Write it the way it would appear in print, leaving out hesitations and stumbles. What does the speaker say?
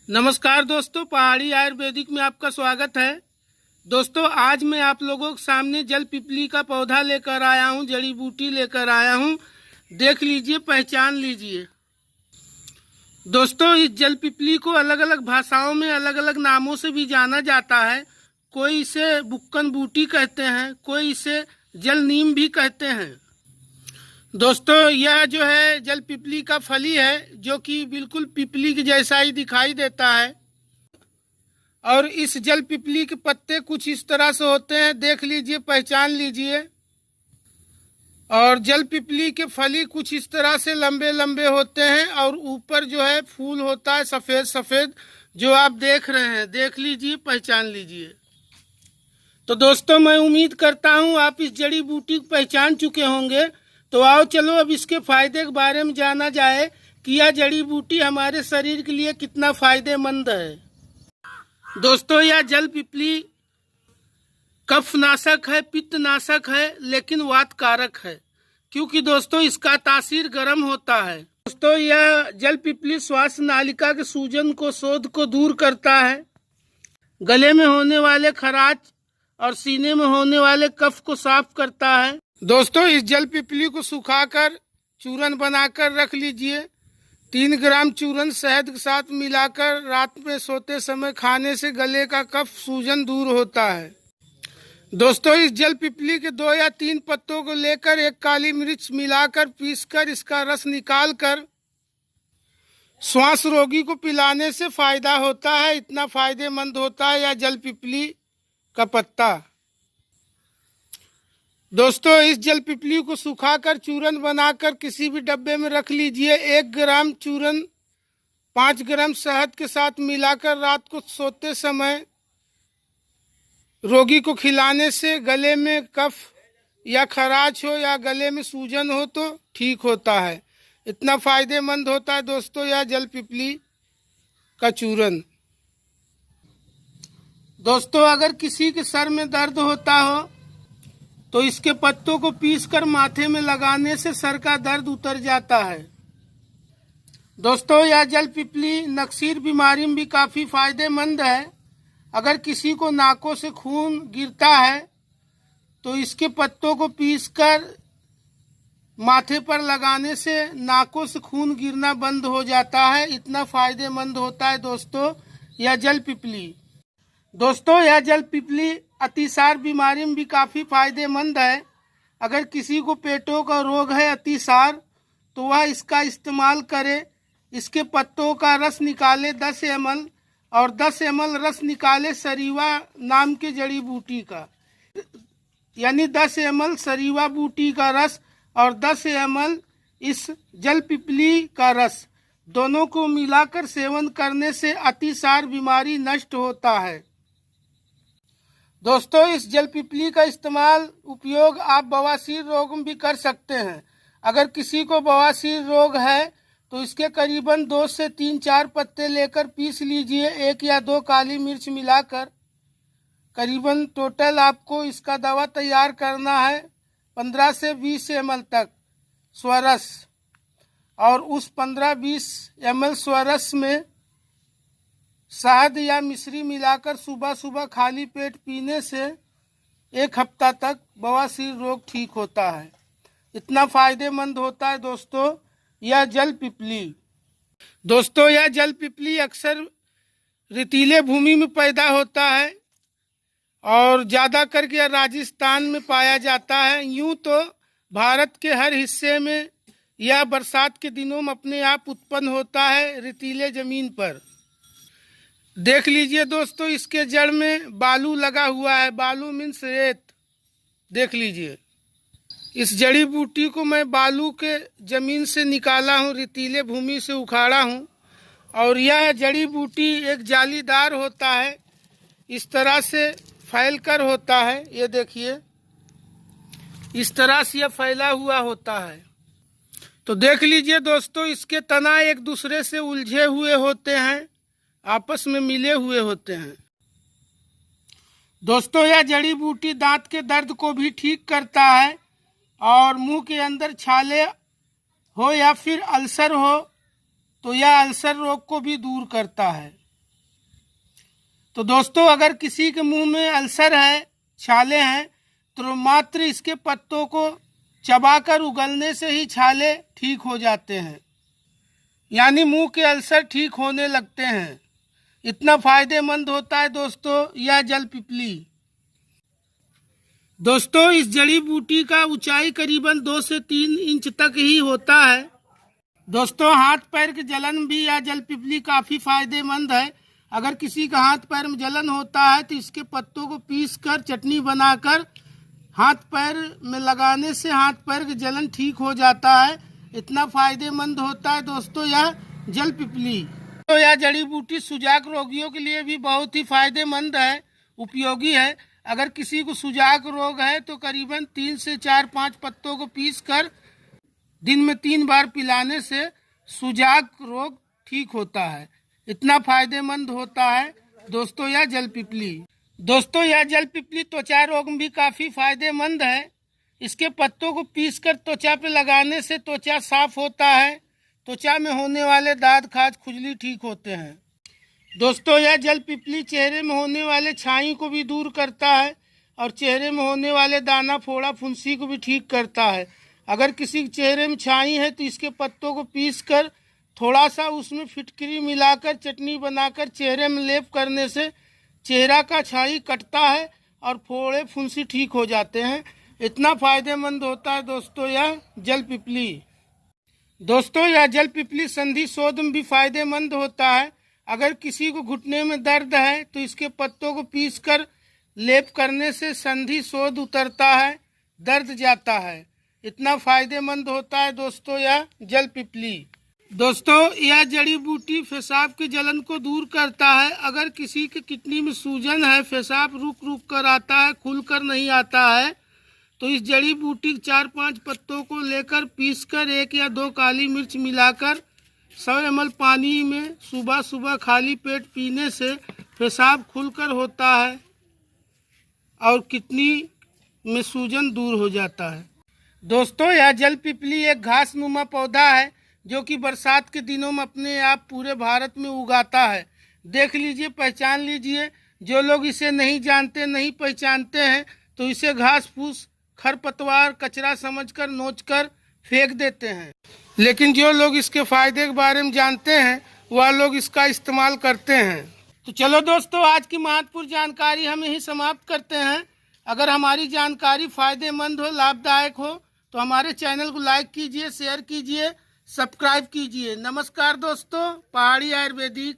नमस्कार दोस्तों, पहाड़ी आयुर्वेदिक में आपका स्वागत है। दोस्तों, आज मैं आप लोगों के सामने जल पिपली का पौधा लेकर आया हूं, जड़ी बूटी लेकर आया हूं। देख लीजिए, पहचान लीजिए। दोस्तों, इस जल पिपली को अलग अलग भाषाओं में अलग अलग नामों से भी जाना जाता है। कोई इसे बुक्कन बूटी कहते हैं, कोई इसे जल नीम भी कहते हैं। दोस्तों, यह जो है जल पिपली का फली है, जो कि बिल्कुल पिपली के जैसा ही दिखाई देता है। और इस जल पिपली के पत्ते कुछ इस तरह से होते हैं, देख लीजिए, पहचान लीजिए। और जल पिपली के फली कुछ इस तरह से लंबे लंबे होते हैं और ऊपर जो है फूल होता है सफ़ेद सफ़ेद, जो आप देख रहे हैं। देख लीजिए, पहचान लीजिए। तो दोस्तों, मैं उम्मीद करता हूँ आप इस जड़ी बूटी को पहचान चुके होंगे। तो आओ चलो अब इसके फायदे के बारे में जाना जाए कि यह जड़ी बूटी हमारे शरीर के लिए कितना फायदेमंद है। दोस्तों, यह जल पिपली कफनाशक है, पित्तनाशक है, लेकिन वातकारक है, क्योंकि दोस्तों इसका तासीर गर्म होता है। दोस्तों, यह जल पिपली श्वास नालिका के सूजन को शोथ को दूर करता है। गले में होने वाले खराश और सीने में होने वाले कफ को साफ करता है। दोस्तों, इस जल पिपली को सुखाकर चूरन बनाकर रख लीजिए। 3 ग्राम चूरन शहद के साथ मिलाकर रात में सोते समय खाने से गले का कफ सूजन दूर होता है। दोस्तों, इस जल पिपली के 2 या 3 पत्तों को लेकर एक काली मिर्च मिलाकर पीसकर इसका रस निकालकर श्वास रोगी को पिलाने से फायदा होता है। इतना फायदेमंद होता है यह जल पिपली का पत्ता। दोस्तों, इस जल पिपली को सुखाकर चूरन बनाकर किसी भी डब्बे में रख लीजिए। 1 ग्राम चूरन 5 ग्राम शहद के साथ मिलाकर रात को सोते समय रोगी को खिलाने से गले में कफ या खराश हो या गले में सूजन हो तो ठीक होता है। इतना फायदेमंद होता है दोस्तों यह जल पिपली का चूरन। दोस्तों, अगर किसी के सर में दर्द होता हो तो इसके पत्तों को पीसकर माथे में लगाने से सर का दर्द उतर जाता है। दोस्तों, यह जल पिपली नक्सीर बीमारी में भी काफ़ी फायदेमंद है। अगर किसी को नाकों से खून गिरता है तो इसके पत्तों को पीसकर माथे पर लगाने से नाकों से खून गिरना बंद हो जाता है। इतना फायदेमंद होता है दोस्तों यह जल पिपली। दोस्तों, यह जल पिपली अतिसार बीमारी में भी काफ़ी फायदेमंद है। अगर किसी को पेटों का रोग है, अतिसार, तो वह इसका इस्तेमाल करे। इसके पत्तों का रस निकाले 10 ml और 10 ml रस निकाले सरीवा नाम के जड़ी बूटी का, यानी 10 ml सरीवा बूटी का रस और 10 ml इस जल पिपली का रस, दोनों को मिलाकर सेवन करने से अतिसार बीमारी नष्ट होता है। दोस्तों, इस जल पिपली का उपयोग आप बवासीर रोग में भी कर सकते हैं। अगर किसी को बवासीर रोग है तो इसके करीबन 2 से 3-4 पत्ते लेकर पीस लीजिए, 1 या 2 काली मिर्च मिलाकर। करीबन टोटल आपको इसका दवा तैयार करना है 15 से 20 ml तक स्वरस, और उस 15-20 ml स्वरस में शहद या मिश्री मिलाकर सुबह सुबह खाली पेट पीने से 1 हफ्ता तक बवासीर रोग ठीक होता है। इतना फायदेमंद होता है दोस्तों यह जल पिपली। दोस्तों, यह जल पिपली अक्सर रेतीले भूमि में पैदा होता है और ज़्यादा करके यह राजस्थान में पाया जाता है। यूँ तो भारत के हर हिस्से में यह बरसात के दिनों में अपने आप उत्पन्न होता है रेतीले ज़मीन पर। देख लीजिए दोस्तों, इसके जड़ में बालू लगा हुआ है। बालू मीन्स रेत। देख लीजिए, इस जड़ी बूटी को मैं बालू के ज़मीन से निकाला हूँ, रेतीले भूमि से उखाड़ा हूँ। और यह जड़ी बूटी एक जालीदार होता है, इस तरह से फैलकर होता है। ये देखिए, इस तरह से यह फैला हुआ होता है। तो देख लीजिए दोस्तों, इसके तना एक दूसरे से उलझे हुए होते हैं, आपस में मिले हुए होते हैं। दोस्तों, यह जड़ी बूटी दांत के दर्द को भी ठीक करता है और मुंह के अंदर छाले हो या फिर अल्सर हो तो यह अल्सर रोग को भी दूर करता है। तो दोस्तों, अगर किसी के मुंह में अल्सर है, छाले हैं, तो मात्र इसके पत्तों को चबाकर उगलने से ही छाले ठीक हो जाते हैं, यानी मुंह के अल्सर ठीक होने लगते हैं। इतना फायदेमंद होता है दोस्तों यह जल पिपली। दोस्तों, इस जड़ी बूटी का ऊंचाई करीबन 2 से 3 इंच तक ही होता है। दोस्तों, हाथ पैर के जलन भी यह जल पिपली काफ़ी फायदेमंद है। अगर किसी का हाथ पैर में जलन होता है तो इसके पत्तों को पीस कर चटनी बनाकर हाथ पैर में लगाने से हाथ पैर की जलन ठीक हो जाता है। इतना फायदेमंद होता है दोस्तों यह जल पिपली। तो यह जड़ी बूटी सुजाक रोगियों के लिए भी बहुत ही फायदेमंद है, उपयोगी है। अगर किसी को सुजाक रोग है तो करीबन 3 से 4-5 पत्तों को पीस कर दिन में 3 बार पिलाने से सुजाक रोग ठीक होता है। इतना फायदेमंद होता है दोस्तों यह जल पिपली। दोस्तों, यह जल पिपली त्वचा रोग में भी काफ़ी फायदेमंद है। इसके पत्तों को पीसकर त्वचा पे लगाने से त्वचा साफ होता है। त्वचा में होने वाले दाद, खाज, खुजली ठीक होते हैं। दोस्तों, यह जल पिपली चेहरे में होने वाले छाई को भी दूर करता है और चेहरे में होने वाले दाना, फोड़ा, फुंसी को भी ठीक करता है। अगर किसी के चेहरे में छाई है तो इसके पत्तों को पीसकर थोड़ा सा उसमें फिटकरी मिलाकर चटनी बनाकर चेहरे में लेप करने से चेहरा का छाई कटता है और फोड़े, फुंसी ठीक हो जाते हैं। इतना फायदेमंद होता है दोस्तों यह जल पिपली। दोस्तों, यह जल पिपली संधि शोध में भी फायदेमंद होता है। अगर किसी को घुटने में दर्द है तो इसके पत्तों को पीसकर लेप करने से संधि शोध उतरता है, दर्द जाता है। इतना फायदेमंद होता है दोस्तों यह जल पिपली। दोस्तों, यह जड़ी बूटी पेशाब की जलन को दूर करता है। अगर किसी के किडनी में सूजन है, पेशाब रुक रुक कर आता है, खुलकर नहीं आता है, तो इस जड़ी बूटी 4-5 पत्तों को लेकर पीसकर 1 या 2 काली मिर्च मिलाकर 100 ml पानी में सुबह सुबह खाली पेट पीने से पेशाब खुलकर होता है और किडनी में सूजन दूर हो जाता है। दोस्तों, यह जल पिपली एक घास नुमा पौधा है जो कि बरसात के दिनों में अपने आप पूरे भारत में उगाता है। देख लीजिए, पहचान लीजिए। जो लोग इसे नहीं जानते, नहीं पहचानते हैं तो इसे घास फूस, खरपतवार, कचरा समझकर नोचकर फेंक देते हैं। लेकिन जो लोग इसके फायदे के बारे में जानते हैं वह लोग इसका इस्तेमाल करते हैं। तो चलो दोस्तों, आज की महत्वपूर्ण जानकारी हम यही समाप्त करते हैं। अगर हमारी जानकारी फायदेमंद हो, लाभदायक हो तो हमारे चैनल को लाइक कीजिए, शेयर कीजिए, सब्सक्राइब कीजिए। नमस्कार दोस्तों, पहाड़ी आयुर्वेदिक।